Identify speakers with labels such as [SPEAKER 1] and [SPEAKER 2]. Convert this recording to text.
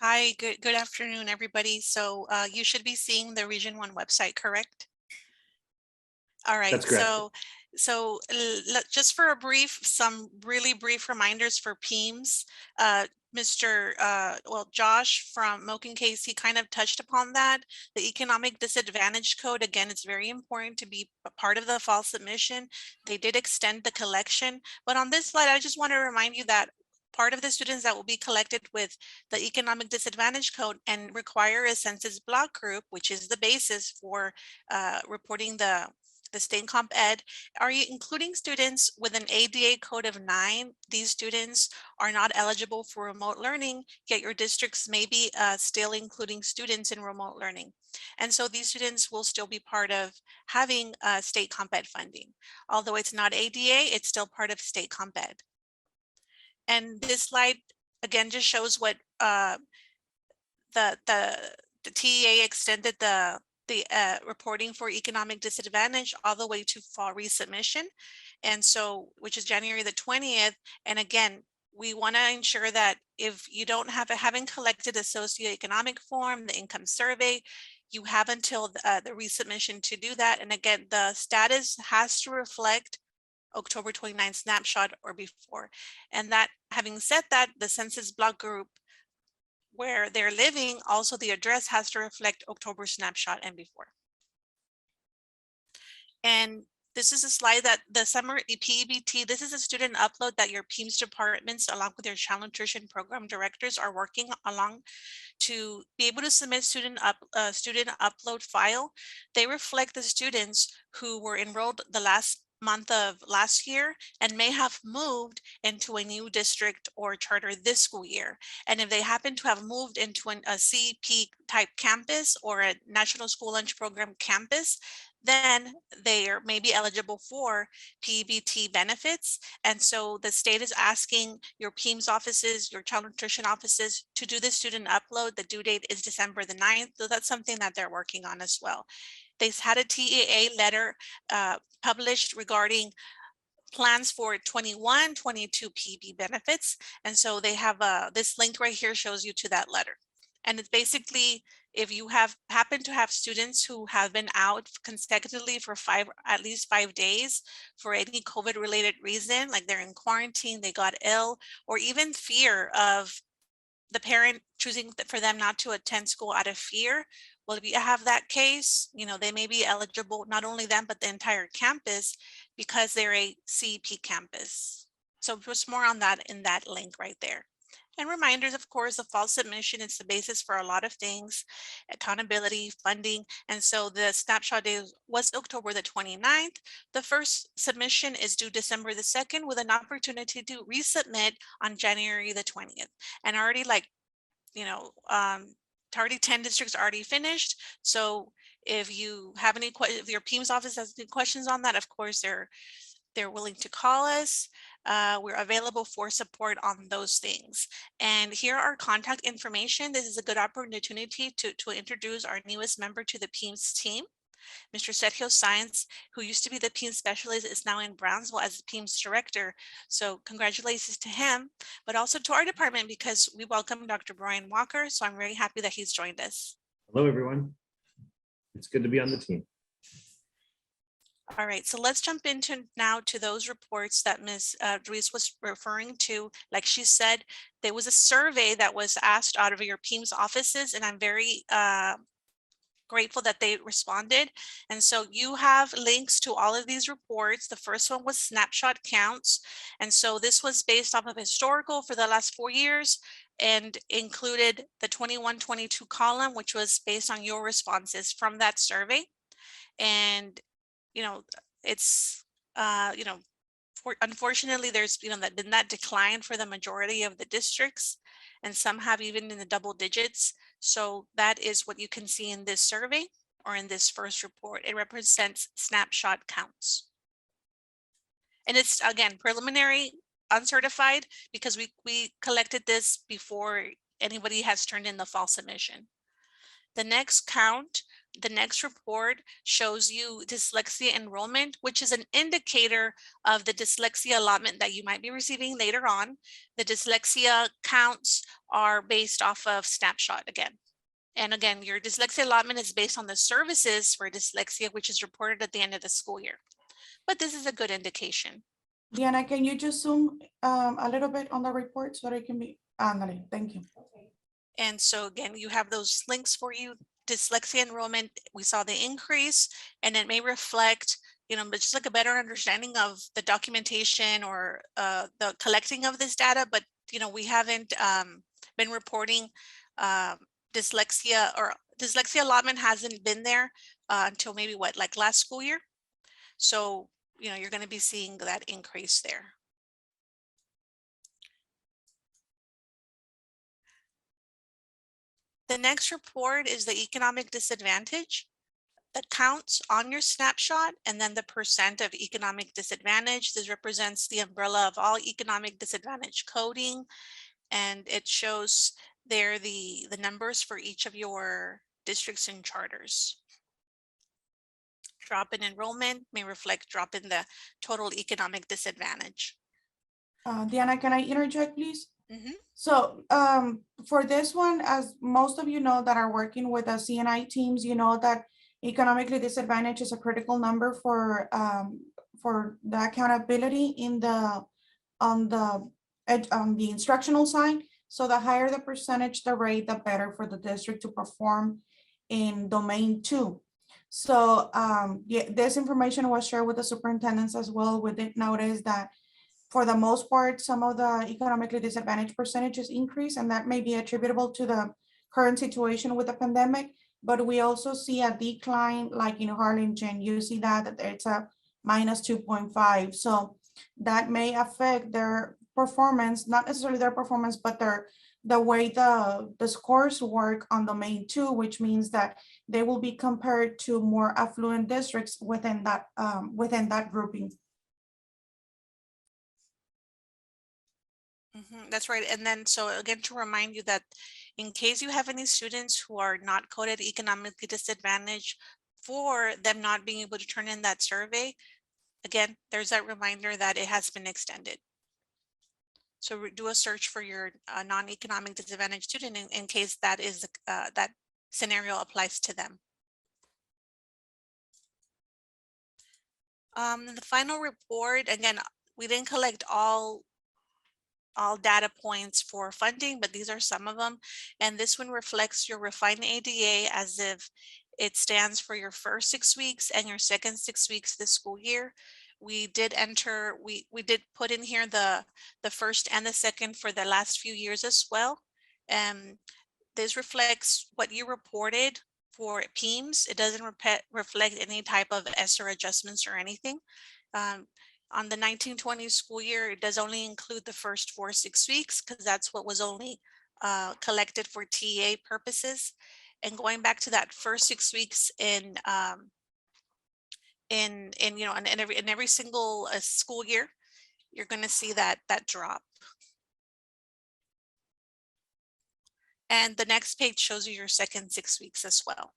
[SPEAKER 1] Hi, good afternoon, everybody. So you should be seeing the Region 1 website, correct? All right,
[SPEAKER 2] That's correct.
[SPEAKER 1] just for some really brief reminders for PEIMS. Josh from Moken Case, he kind of touched upon that. The economic disadvantage code, again, it's very important to be a part of the fall submission. They did extend the collection, but on this slide, I just want to remind you that part of the students that will be collected with the economic disadvantage code and require a census block group, which is the basis for reporting the state comp ed, are you including students with an ADA code of 9? These students are not eligible for remote learning, yet your districts may be still including students in remote learning. And so these students will still be part of having state comp ed funding. Although it's not ADA, it's still part of state comp ed. And this slide, again, just shows what the TEA extended the reporting for economic disadvantage all the way to fall resubmission. And so, which is January the 20th. And again, we want to ensure that if you haven't collected a socioeconomic form, the income survey, you have until the resubmission to do that. And again, the status has to reflect October 29th snapshot or before. And that, having said that, the census block group where they're living, also the address has to reflect October snapshot and before. And this is a slide that the summer PEBT, this is a student upload that your PEIMS departments along with your child nutrition program directors are working along to be able to submit student upload file. They reflect the students who were enrolled the last month of last year and may have moved into a new district or charter this school year. And if they happen to have moved into a CEP type campus or a National School Lunch Program campus, then they may be eligible for PEBT benefits. And so the state is asking your PEIMS offices, your child nutrition offices to do the student upload. The due date is December the 9th. So that's something that they're working on as well. They've had a TEA letter published regarding plans for 21-22 PB benefits. And so they have this link right here shows you to that letter. And it's basically, if you happen to have students who have been out consecutively for at least 5 days for any COVID related reason, like they're in quarantine, they got ill, or even fear of the parent choosing for them not to attend school out of fear. Well, if you have that case, they may be eligible, not only them, but the entire campus, because they're a CEP campus. So just more on that in that link right there. And reminders, of course, the fall submission is the basis for a lot of things, accountability, funding. And so the snapshot day was October the 29th. The first submission is due December the 2nd with an opportunity to resubmit on January the 20th. And already already 10 districts already finished. So if you have any questions, if your PEIMS office has any questions on that, of course, they're willing to call us. We're available for support on those things. And here are contact information. This is a good opportunity to introduce our newest member to the PEIMS team. Mr. Sergio Saenz, who used to be the PEIMS specialist, is now in Brownsville as the PEIMS director. So congratulations to him, but also to our department because we welcome Dr. Brian Walker. So I'm very happy that he's joined us.
[SPEAKER 2] Hello, everyone. It's good to be on the team.
[SPEAKER 1] All right, so let's jump into now to those reports that Ms. Ruiz was referring to. Like she said, there was a survey that was asked out of your PEIMS offices, and I'm very grateful that they responded. And so you have links to all of these reports. The first one was snapshot counts. And so this was based off of historical for the last 4 years and included the 21-22 column, which was based on your responses from that survey. And it's unfortunately there's been that decline for the majority of the districts, and some have even in the double digits. So that is what you can see in this survey or in this first report. It represents snapshot counts, and it's again preliminary, uncertified, because we collected this before anybody has turned in the fall submission. The next count The next report shows you dyslexia enrollment, which is an indicator of the dyslexia allotment that you might be receiving later on. The dyslexia counts are based off of snapshot again. And again, your dyslexia allotment is based on the services for dyslexia, which is reported at the end of the school year. But this is a good indication.
[SPEAKER 3] Diana, can you just zoom a little bit on the report so that it can be, thank you.
[SPEAKER 1] And so again, you have those links for you. Dyslexia enrollment, we saw the increase, and it may reflect, but just like a better understanding of the documentation or the collecting of this data. But we haven't been reporting dyslexia, or dyslexia allotment hasn't been there until maybe like last school year. So you're going to be seeing that increase there. The next report is the economic disadvantage that counts on your snapshot, and then the percent of economic disadvantage. This represents the umbrella of all economic disadvantage coding, and it shows there the numbers for each of your districts and charters. Drop in enrollment may reflect drop in the total economic disadvantage.
[SPEAKER 3] Diana, can I interject, please?
[SPEAKER 1] Mm-hmm.
[SPEAKER 3] So for this one, as most of you know that are working with the CNI teams, you know that economically disadvantaged is a critical number for the accountability in the on the instructional side. So the higher the percentage, the rate, the better for the district to perform in domain 2. So yeah, this information was shared with the superintendents as well. We did notice that for the most part, some of the economically disadvantaged percentages increase, and that may be attributable to the current situation with the pandemic. But we also see a decline, like in Harlingen, you see that it's a minus 2.5. So that may affect their performance, not necessarily their performance, but the way the scores work on domain 2, which means that they will be compared to more affluent districts within that grouping.
[SPEAKER 1] That's right. And then, so again, to remind you that in case you have any students who are not coded economically disadvantaged, for them not being able to turn in that survey, again, there's that reminder that it has been extended. So do a search for your non-economic disadvantaged student in case that is that scenario applies to them. The final report, again, we didn't collect all data points for funding, but these are some of them. And this one reflects your refined ADA as if it stands for your first 6 weeks and your second 6 weeks this school year. We did enter, we did put in here the first and the second for the last few years as well. This reflects what you reported for PEIMS. It doesn't reflect any type of ESSER adjustments or anything. On the 1920 school year, it does only include the first 4-6 weeks because that's what was only collected for TEA purposes. And going back to that first 6 weeks in every single school year, you're going to see that drop. And the next page shows you your second 6 weeks as well.